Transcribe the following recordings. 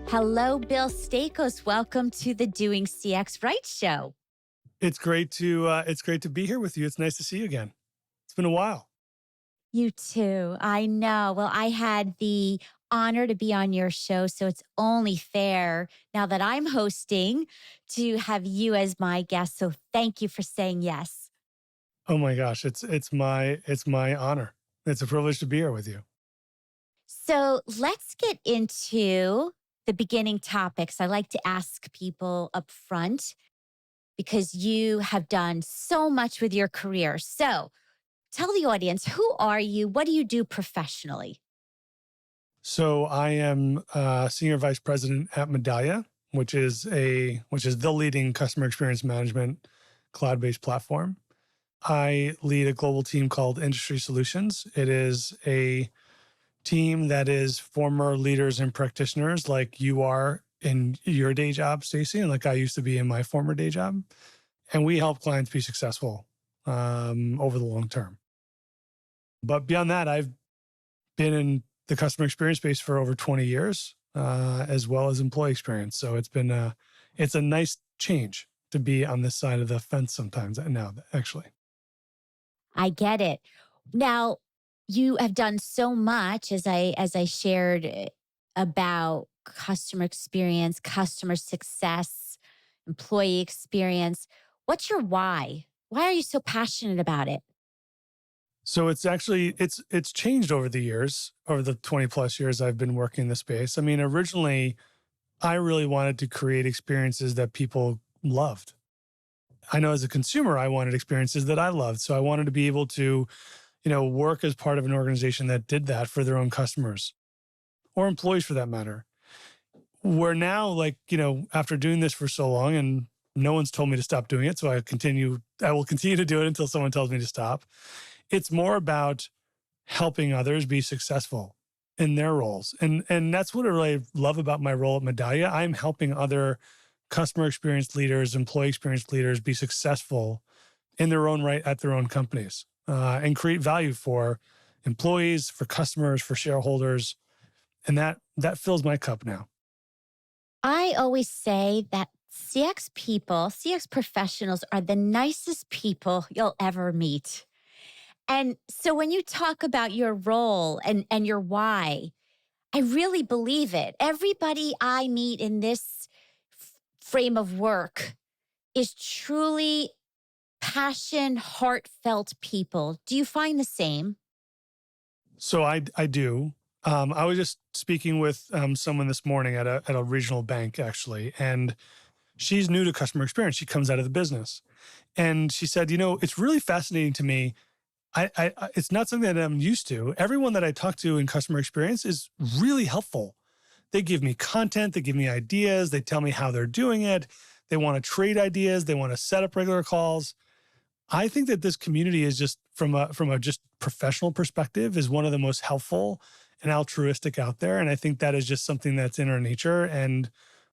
Hello, Bill Staikos. Welcome to the DoingCXRight show. It's great to be here with you. It's nice to see you again. It's been a while. You too. I know. Well, I had the honor to be on your show, so it's only fair now that I'm hosting to have you as my guest. So thank you for saying yes. Oh my gosh, it's my honor. It's a privilege to be here with you. So let's get into the beginning topics. I like to ask people up front because you have done so much with your career. So tell the audience, who are you? What do you do professionally? So I am senior vice president at Medalia, which is the leading customer experience management cloud-based platform. I lead a global team called Industry Solutions. It is a team that is former leaders and practitioners like you are in your day job, Stacy, and like I used to be in my former day job. And we help clients be successful over the long term. But beyond that, I've been in the customer experience space for over 20 years, as well as employee experience. So it's a nice change to be on this side of the fence sometimes now, actually. I get it. Now, you have done so much as I shared about customer experience, customer success, employee experience. What's your why? Why are you so passionate about it? So it's changed over the years, over the 20 plus years I've been working in the space. I mean, originally, I really wanted to create experiences that people loved. I know as a consumer, I wanted experiences that I loved. So I wanted to be able to, work as part of an organization that did that for their own customers or employees for that matter. We're now after doing this for so long and no one's told me to stop doing it. So I will continue to do it until someone tells me to stop. It's more about helping others be successful in their roles. And that's what I really love about my role at Medalia. I'm helping other customer experience leaders, employee experience leaders be successful in their own right at their own companies and create value for employees, for customers, for shareholders. And that fills my cup now. I always say that CX people, CX professionals are the nicest people you'll ever meet. And so when you talk about your role and your why, I really believe it. Everybody I meet in this frame of work is truly passion, heartfelt people. Do you find the same? So I do. I was just speaking with someone this morning at a regional bank, actually, and she's new to customer experience. She comes out of the business. And she said, it's really fascinating to me. It's not something that I'm used to. Everyone that I talk to in customer experience is really helpful. They give me content, they give me ideas, they tell me how they're doing it. They want to trade ideas, they want to set up regular calls. I think that this community is just from a just professional perspective is one of the most helpful and altruistic out there. And I think that is just something that's in our nature. And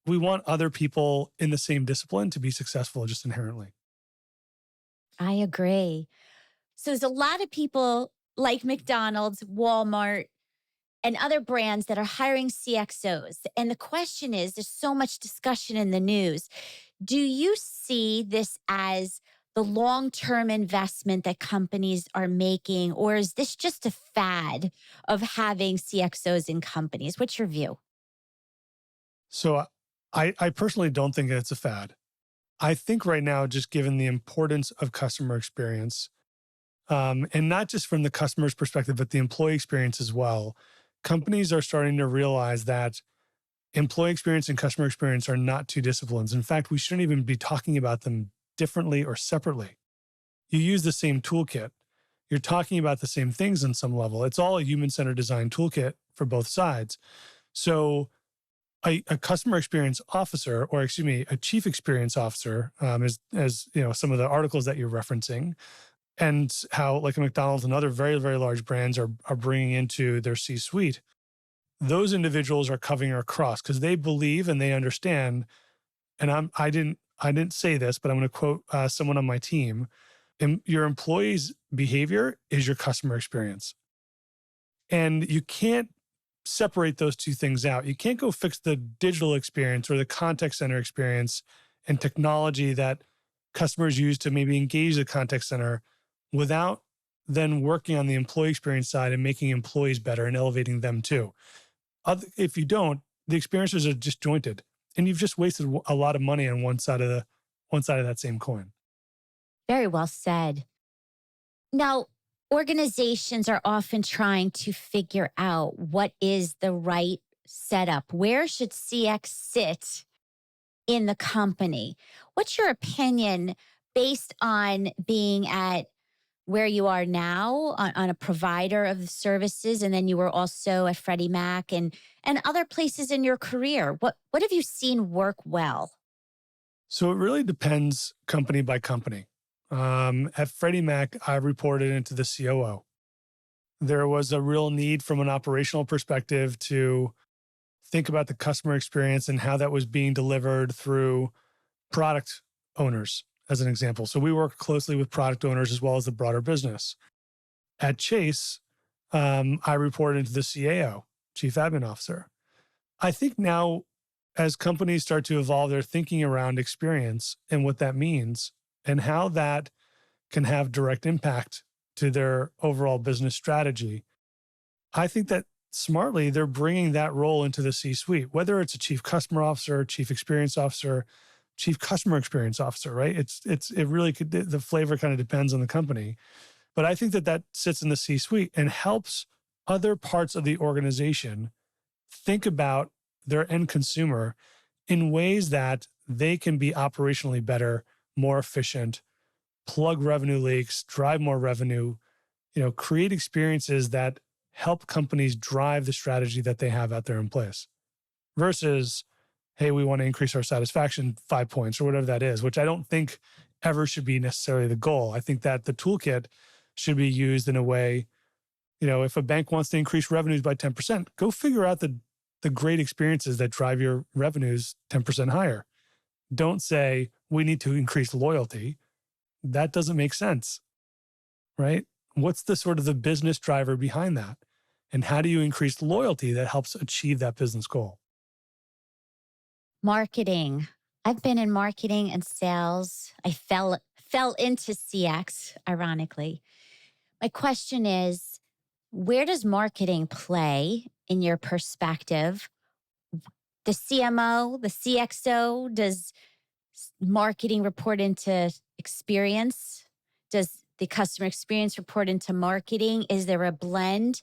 we want other people in the same discipline to be successful just inherently. I agree. So there's a lot of people like McDonald's, Walmart, and other brands that are hiring CXOs. And the question is, there's so much discussion in the news. Do you see this as the long-term investment that companies are making, or is this just a fad of having CXOs in companies? What's your view? So I personally don't think it's a fad. I think right now, just given the importance of customer experience, and not just from the customer's perspective, but the employee experience as well, companies are starting to realize that employee experience and customer experience are not two disciplines. In fact, we shouldn't even be talking about them differently or separately. You use the same toolkit. You're talking about the same things on some level. It's all a human-centered design toolkit for both sides. So a customer experience officer, or excuse me, a chief experience officer, as some of the articles that you're referencing, and how like a McDonald's and other very, very large brands are bringing into their C-suite, those individuals are covering across because they believe and they understand. And I didn't say this, but I'm going to quote someone on my team. Your employee's behavior is your customer experience. And you can't separate those two things out. You can't go fix the digital experience or the contact center experience and technology that customers use to maybe engage the contact center without then working on the employee experience side and making employees better and elevating them too. If you don't, the experiences are disjointed, and you've just wasted a lot of money on one side of that same coin. Very well said. Now, organizations are often trying to figure out what is the right setup. Where should CX sit in the company? What's your opinion based on being at where you are now on a provider of the services, and then you were also at Freddie Mac and other places in your career? What have you seen work well? So it really depends company by company. At Freddie Mac, I reported into the COO. There was a real need from an operational perspective to think about the customer experience and how that was being delivered through product owners, as an example. So we work closely with product owners as well as the broader business. At Chase, I reported into the CAO, Chief Admin Officer. I think now, as companies start to evolve their thinking around experience and what that means and how that can have direct impact to their overall business strategy, I think that smartly they're bringing that role into the C-suite, whether it's a chief customer officer, chief experience officer, chief customer experience officer, right? It really could, the flavor kind of depends on the company. But I think that that sits in the C-suite and helps other parts of the organization think about their end consumer in ways that they can be operationally better, more efficient, plug revenue leaks, drive more revenue, create experiences that help companies drive the strategy that they have out there in place versus, hey, we want to increase our satisfaction 5 points or whatever that is, which I don't think ever should be necessarily the goal. I think that the toolkit should be used in a way, if a bank wants to increase revenues by 10%, go figure out the great experiences that drive your revenues 10% higher. Don't say we need to increase loyalty. That doesn't make sense, right? What's the sort of the business driver behind that? And how do you increase loyalty that helps achieve that business goal? Marketing. I've been in marketing and sales. I fell into CX, ironically. My question is, where does marketing play in your perspective? The CMO, the CXO, does marketing report into experience? Does the customer experience report into marketing? Is there a blend?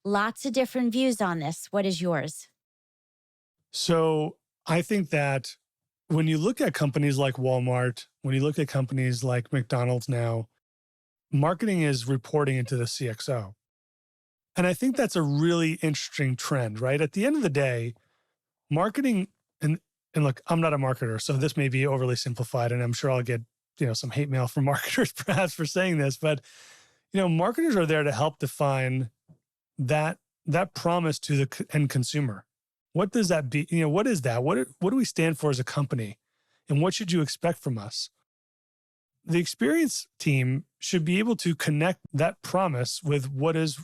Lots of different views on this. What is yours? So I think that when you look at companies like Walmart, when you look at companies like McDonald's now, marketing is reporting into the CXO. And I think that's a really interesting trend, right? At the end of the day, marketing, and look, I'm not a marketer, so this may be overly simplified, and I'm sure I'll get, some hate mail from marketers perhaps for saying this, but, marketers are there to help define that promise to the end consumer. What does that be? What is that? What do we stand for as a company? And what should you expect from us? The experience team should be able to connect that promise with what is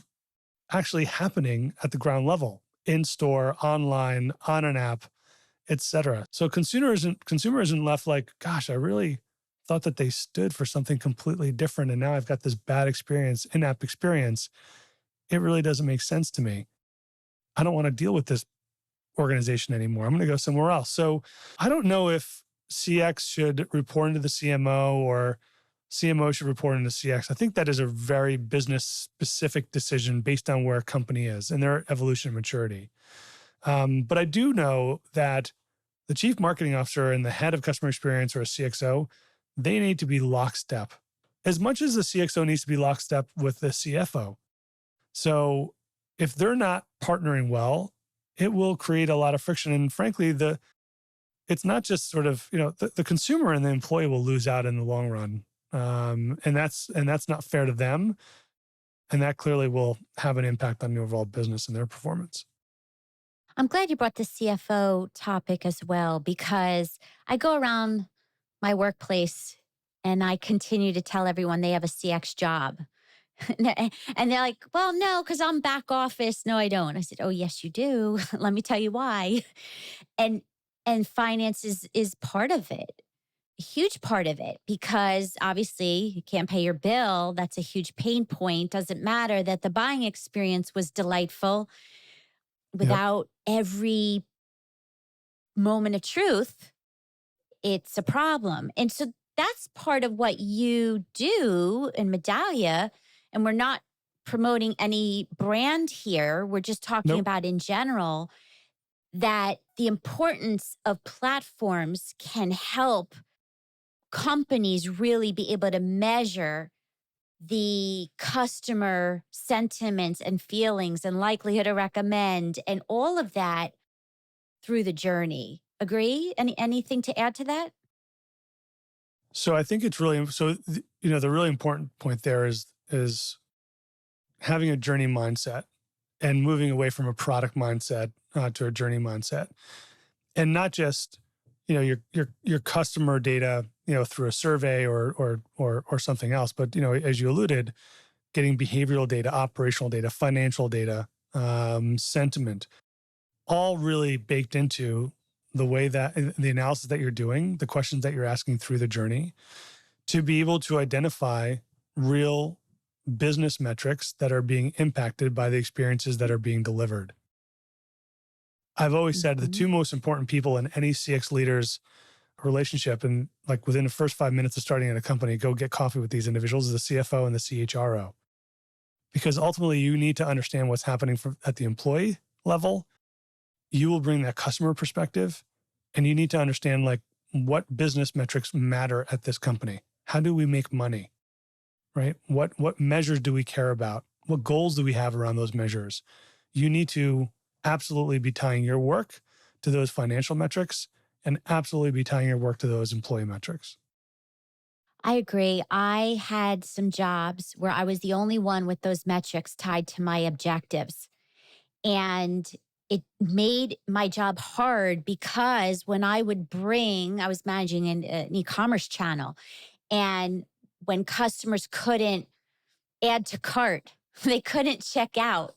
actually happening at the ground level, in store, online, on an app, et cetera. So consumer isn't left like, gosh, I really thought that they stood for something completely different. And now I've got this bad experience, in-app experience. It really doesn't make sense to me. I don't want to deal with this organization anymore. I'm going to go somewhere else. So I don't know if CX should report into the CMO or CMO should report into CX. I think that is a very business specific decision based on where a company is and their evolution and maturity. But I do know that the chief marketing officer and the head of customer experience or a CXO, they need to be lockstep as much as the CXO needs to be lockstep with the CFO. So if they're not partnering well, it will create a lot of friction. And frankly, it's not just sort of, the consumer and the employee will lose out in the long run. And that's not fair to them. And that clearly will have an impact on the overall business and their performance. I'm glad you brought the CFO topic as well, because I go around my workplace and I continue to tell everyone they have a CX job. And they're like, well, no, because I'm back office. No, I don't. I said, oh, yes, you do. Let me tell you why. And finance is part of it, a huge part of it, because obviously you can't pay your bill. That's a huge pain point. Doesn't matter that the buying experience was delightful Yep. without every moment of truth, it's a problem. And so that's part of what you do in Medalia. And we're not promoting any brand here. We're just talking Nope. about in general that the importance of platforms can help companies really be able to measure the customer sentiments and feelings and likelihood to recommend and all of that through the journey. Agree? Anything to add to that? So I think it's really the really important point there is having a journey mindset and moving away from a product mindset to a journey mindset, and not just your customer data through a survey or something else, but as you alluded, getting behavioral data, operational data, financial data, sentiment, all really baked into the way that the analysis that you're doing, the questions that you're asking through the journey, to be able to identify real business metrics that are being impacted by the experiences that are being delivered. I've always said the Mhm. two most important people in any CX leader's relationship, and like within the first 5 minutes of starting at a company, go get coffee with these individuals, is the CFO and the CHRO. Because ultimately you need to understand what's happening at the employee level. You will bring that customer perspective, and you need to understand like what business metrics matter at this company. How do we make money? Right? What measures do we care about? What goals do we have around those measures? You need to absolutely be tying your work to those financial metrics and absolutely be tying your work to those employee metrics. I agree. I had some jobs where I was the only one with those metrics tied to my objectives. And it made my job hard because when I was managing an e-commerce channel. And when customers couldn't add to cart, they couldn't check out,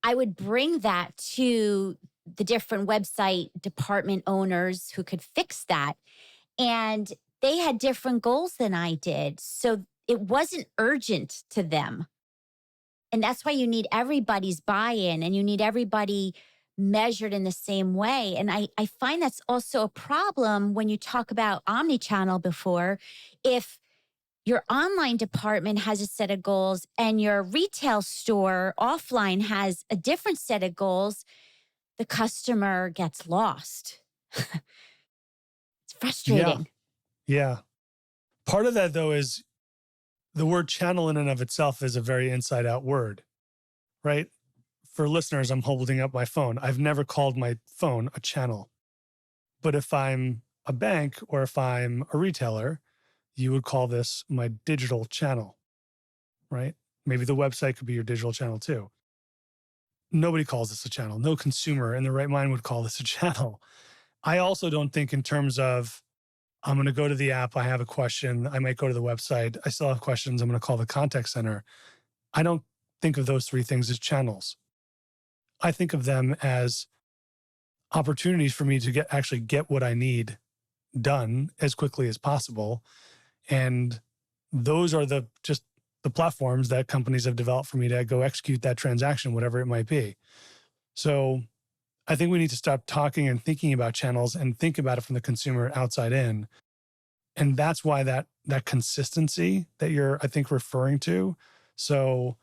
I would bring that to the different website department owners who could fix that. And they had different goals than I did. So it wasn't urgent to them. And that's why you need everybody's buy in and you need everybody measured in the same way. And I find that's also a problem when you talk about omnichannel before. If your online department has a set of goals and your retail store offline has a different set of goals, the customer gets lost. It's Yeah. frustrating. Yeah. Part of that though is the word channel in and of itself is a very inside out word, right? For listeners, I'm holding up my phone. I've never called my phone a channel. But if I'm a bank or if I'm a retailer, you would call this my digital channel, right? Maybe the website could be your digital channel too. Nobody calls this a channel. No consumer in their right mind would call this a channel. I also don't think in terms of I'm going to go to the app, I have a question, I might go to the website, I still have questions, I'm going to call the contact center. I don't think of those three things as channels. I think of them as opportunities for me to actually get what I need done as quickly as possible. And those are just the platforms that companies have developed for me to go execute that transaction, whatever it might be. So I think we need to stop talking and thinking about channels and think about it from the consumer outside in. And that's why that consistency that you're, I think, referring to. So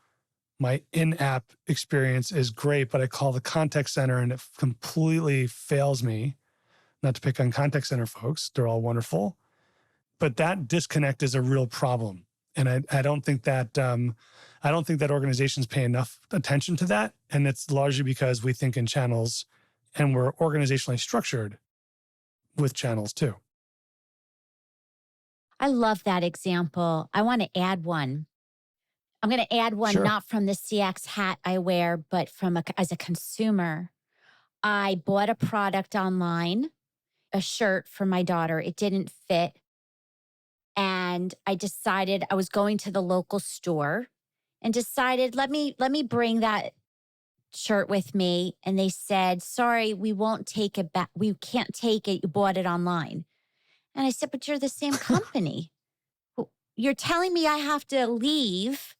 my in-app experience is great, but I call the contact center and it completely fails me. Not to pick on contact center folks, they're all wonderful, but that disconnect is a real problem. And I don't think that I don't think that organizations pay enough attention to that. And it's largely because we think in channels and we're organizationally structured with channels too. I love that example. I want to add one. I'm going to add one Sure. not from the CX hat I wear, but as a consumer. I bought a product online, a shirt for my daughter. It didn't fit. And I decided I was going to the local store. and decided, let me bring that shirt with me. And they said, sorry, we won't take it back. We can't take it. You bought it online. And I said, but you're the same company. You're telling me I have to leave,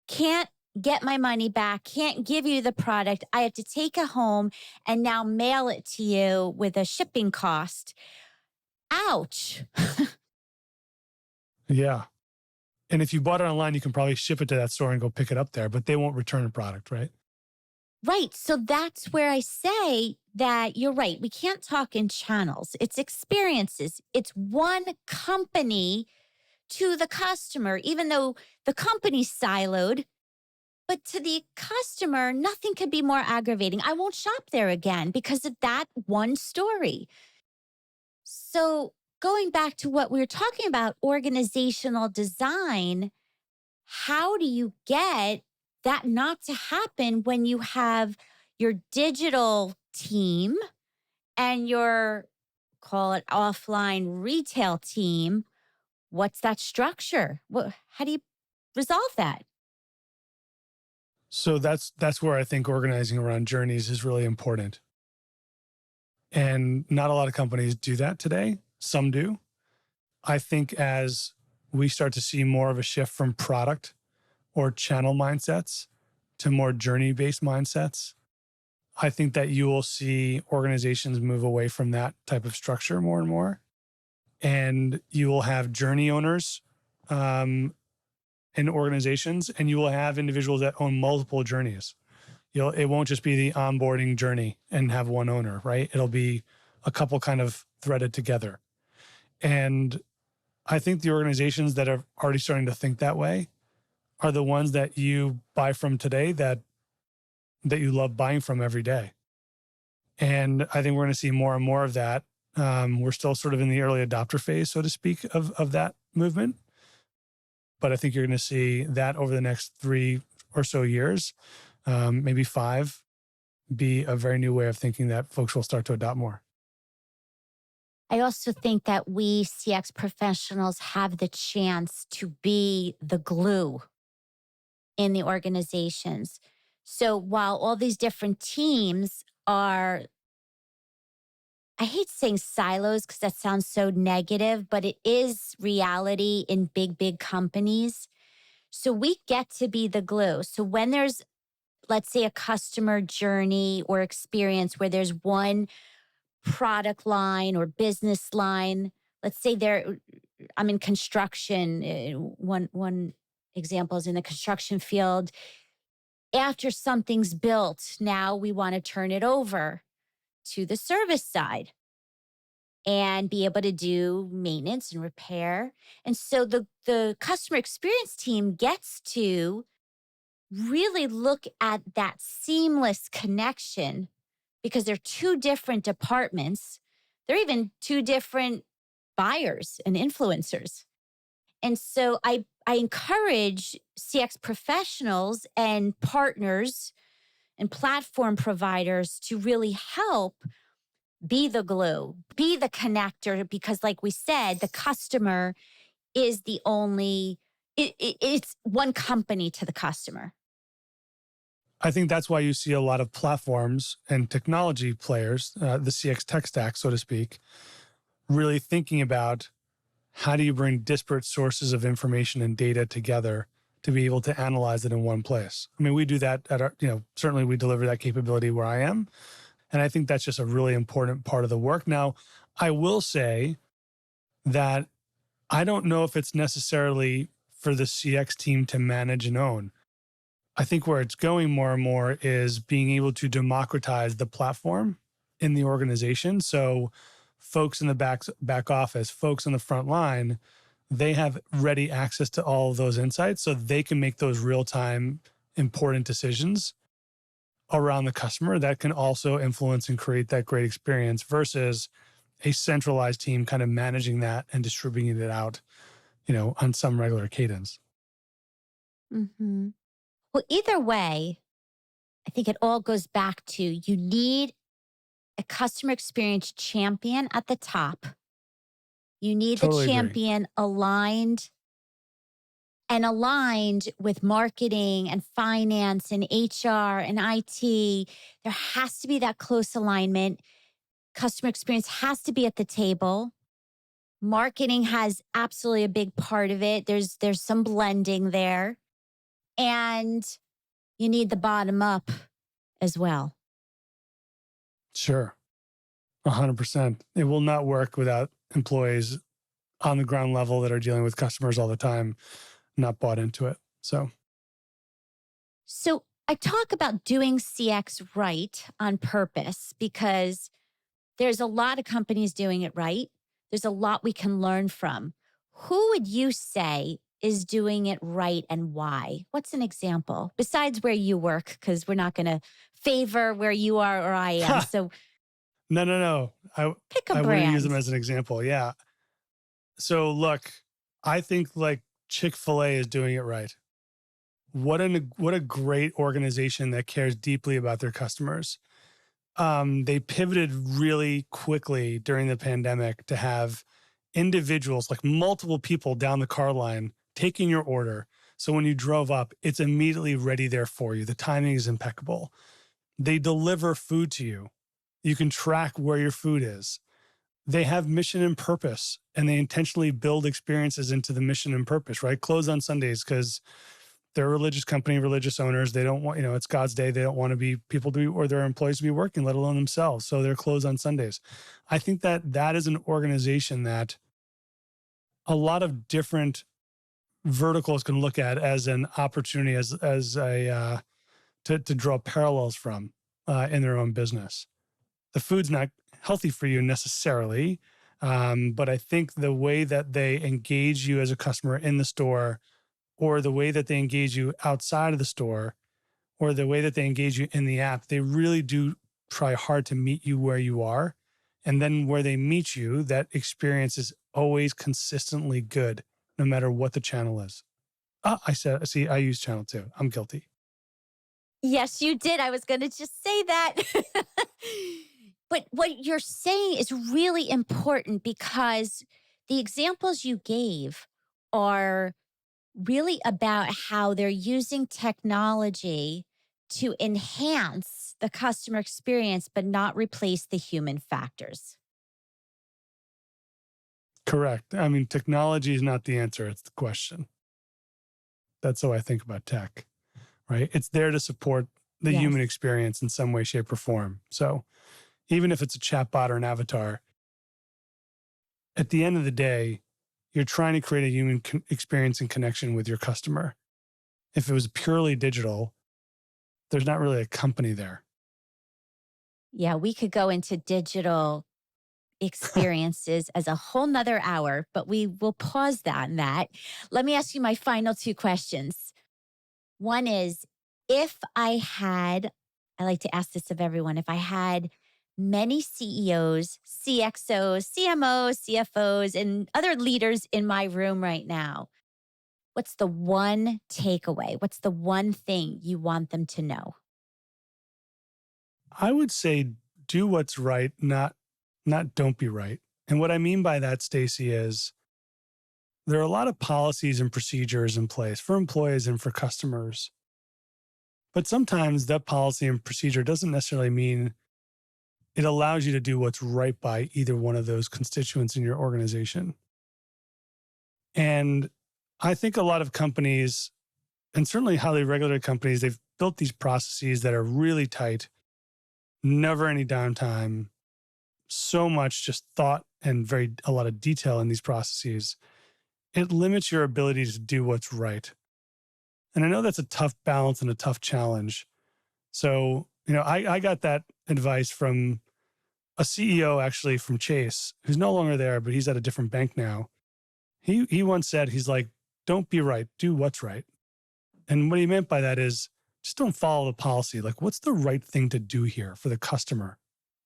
can't get my money back, can't give you the product. I have to take it home and now mail it to you with a shipping cost. Ouch. Yeah. And if you bought it online, you can probably ship it to that store and go pick it up there, but they won't return the product, right? Right. So that's where I say that you're right. We can't talk in channels. It's experiences. It's one company to the customer, even though the company's siloed. But to the customer, nothing could be more aggravating. I won't shop there again because of that one story. So, going back to what we were talking about, organizational design, how do you get that not to happen when you have your digital team and your, call it offline retail team? What's that structure? How do you resolve that? So that's where I think organizing around journeys is really important. And not a lot of companies do that today. Some do. I think as we start to see more of a shift from product or channel mindsets to more journey-based mindsets, I think that you will see organizations move away from that type of structure more and more. And you will have journey owners in organizations, and you will have individuals that own multiple journeys. It won't just be the onboarding journey and have one owner, right? It'll be a couple kind of threaded together. And I think the organizations that are already starting to think that way are the ones that you buy from today that you love buying from every day. And I think we're going to see more and more of that. We're still sort of in the early adopter phase, so to speak, of that movement. But I think you're going to see that over the next 3 or so years, maybe 5, be a very new way of thinking that folks will start to adopt more. I also think that we CX professionals have the chance to be the glue in the organizations. So while all these different teams are, I hate saying silos because that sounds so negative, but it is reality in big, big companies. So we get to be the glue. So when there's, let's say, a customer journey or experience where there's one product line or business line, let's say I'm in construction. One example is in the construction field. After something's built, now we want to turn it over to the service side and be able to do maintenance and repair. And so the customer experience team gets to really look at that seamless connection because they're two different departments. They're even two different buyers and influencers. And so I encourage CX professionals and partners and platform providers to really help be the glue, be the connector, because like we said, the customer is the only, it's one company to the customer. I think that's why you see a lot of platforms and technology players, the CX tech stack, so to speak, really thinking about how do you bring disparate sources of information and data together to be able to analyze it in one place. I mean, we do that at our, certainly we deliver that capability where I am. And I think that's just a really important part of the work. Now, I will say that I don't know if it's necessarily for the CX team to manage and own. I think where it's going more and more is being able to democratize the platform in the organization. So folks in the back office, folks on the front line, they have ready access to all of those insights so they can make those real-time important decisions around the customer that can also influence and create that great experience versus a centralized team kind of managing that and distributing it out, on some regular cadence. Mm-hmm. Well, either way, I think it all goes back to you need a customer experience champion at the top. You need the Totally agree. champion aligned and aligned with marketing and finance and HR and IT. There has to be that close alignment. Customer experience has to be at the table. Marketing has absolutely a big part of it. There's some blending there. And you need the bottom up as well. Sure. 100%. It will not work without employees on the ground level that are dealing with customers all the time, not bought into it. So, So I talk about doing CX right on purpose because there's a lot of companies doing it right. There's a lot we can learn from. Who would you say is doing it right and why? What's an example besides where you work? Because we're not going to favor where you are or I am. ha, So no, no, no. pick a I wouldn't use them brand. as an example. Yeah. So look, I think like Chick-fil-A is doing it right. What a great organization that cares deeply about their customers. They pivoted really quickly during the pandemic to have individuals, like multiple people down the car line, taking your order. So when you drove up, it's immediately ready there for you. The timing is impeccable. They deliver food to you. You can track where your food is. They have mission and purpose, and they intentionally build experiences into the mission and purpose, right? Close on Sundays because they're a religious company, religious owners. They don't want, it's God's day. They don't want to be people to be, or their employees to be working, let alone themselves. So they're closed on Sundays. I think that that is an organization that a lot of different verticals can look at as an opportunity, as a to draw parallels from in their own business. The food's not healthy for you necessarily, but I think the way that they engage you as a customer in the store, or the way that they engage you outside of the store, or the way that they engage you in the app, they really do try hard to meet you where you are. And then where they meet you, that experience is always consistently good, no matter what the channel is. See, I use channel two. I'm guilty. Yes, you did. I was going to just say that. But what you're saying is really important because the examples you gave are really about how they're using technology to enhance the customer experience, but not replace the human factors. Correct. I mean, technology is not the answer, it's the question. That's how I think about tech, right? It's there to support the human Yes. experience in some way, shape, or form. So even if it's a chatbot or an avatar, at the end of the day, you're trying to create a human experience and connection with your customer. If it was purely digital, there's not really a company there. Yeah, we could go into digital experiences as a whole nother hour, but we will pause that on that. Let me ask you my final two questions. One is if I had, I like to ask this of everyone, if I had many CEOs, CXOs, CMOs, CFOs, and other leaders in my room right now, what's the one takeaway? What's the one thing you want them to know? I would say do what's right, not don't be right. And what I mean by that, Stacy, is there are a lot of policies and procedures in place for employees and for customers. But sometimes that policy and procedure doesn't necessarily mean it allows you to do what's right by either one of those constituents in your organization. And I think a lot of companies, and certainly highly regulated companies, they've built these processes that are really tight, never any downtime, so much just thought and a lot of detail in these processes. It limits your ability to do what's right. And I know that's a tough balance and a tough challenge. So, I got that advice from a CEO actually from Chase, who's no longer there, but he's at a different bank now. He once said, he's like, don't be right, do what's right. And what he meant by that is just don't follow the policy. Like, what's the right thing to do here for the customer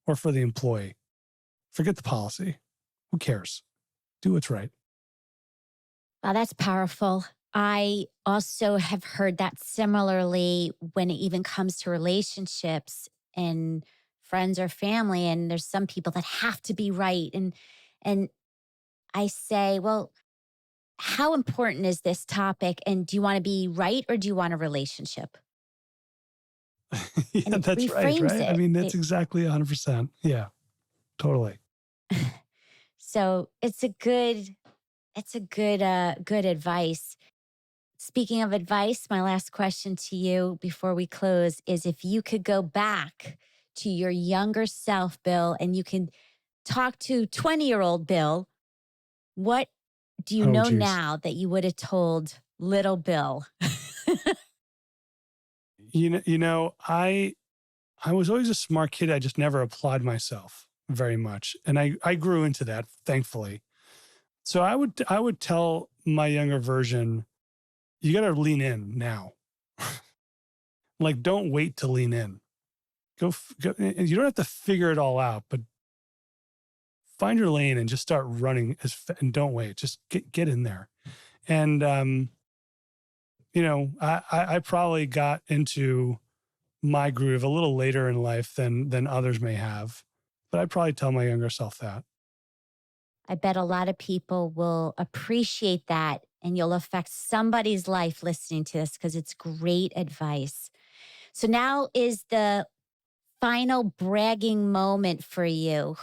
or for the employee? Forget the policy. Who cares? Do what's right. Wow, that's powerful. I also have heard that similarly when it even comes to relationships and friends or family. And there's some people that have to be right. And I say, well, how important is this topic? And do you want to be right or do you want a relationship? Yeah, And it that's right, reframes right? I it. mean, that's exactly 100%. Yeah, totally. So it's a good advice. Speaking of advice, my last question to you before we close is if you could go back to your younger self, Bill, and you can talk to 20-year-old Bill, what do you Oh, know geez. now that you would have told little Bill? I was always a smart kid. I just never applied myself very much. And I grew into that, thankfully. So I would tell my younger version, you got to lean in now. Like, don't wait to lean in. Go. You don't have to figure it all out, but find your lane and just start running and don't wait. Just get in there. And I probably got into my groove a little later in life than others may have, but I'd probably tell my younger self that. I bet a lot of people will appreciate that and you'll affect somebody's life listening to this because it's great advice. So now is the final bragging moment for you.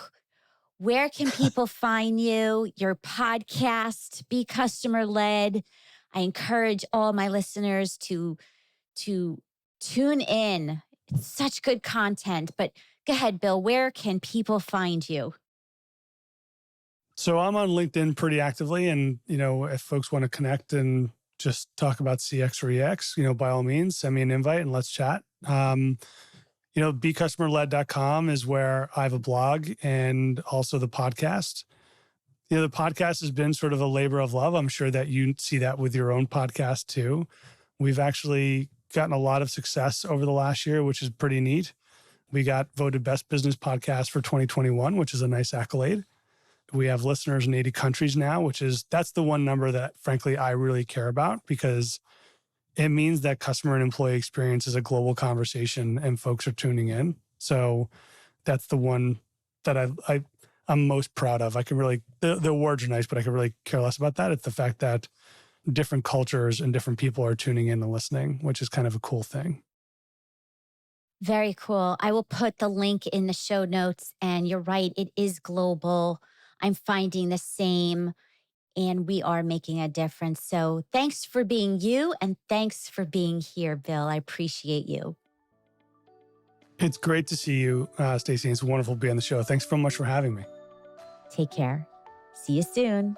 Where can people find you, your podcast, be customer led? I encourage all my listeners to tune in. It's such good content. But go ahead, Bill, where can people find you? So I'm on LinkedIn pretty actively, and if folks want to connect and just talk about CX or EX, by all means, send me an invite and let's chat. BeCustomerLed.com is where I have a blog and also the podcast. The podcast has been sort of a labor of love. I'm sure that you see that with your own podcast too. We've actually gotten a lot of success over the last year, which is pretty neat. We got voted best business podcast for 2021, which is a nice accolade. We have listeners in 80 countries now, that's the one number that frankly I really care about because it means that customer and employee experience is a global conversation and folks are tuning in. So that's the one that I'm most proud of. I can really, the awards are nice, but I can really care less about that. It's the fact that different cultures and different people are tuning in and listening, which is kind of a cool thing. Very cool. I will put the link in the show notes. And you're right, it is global. I'm finding the same, and we are making a difference. So thanks for being you, and thanks for being here, Bill. I appreciate you. It's great to see you, Stacy. It's wonderful to be on the show. Thanks so much for having me. Take care. See you soon.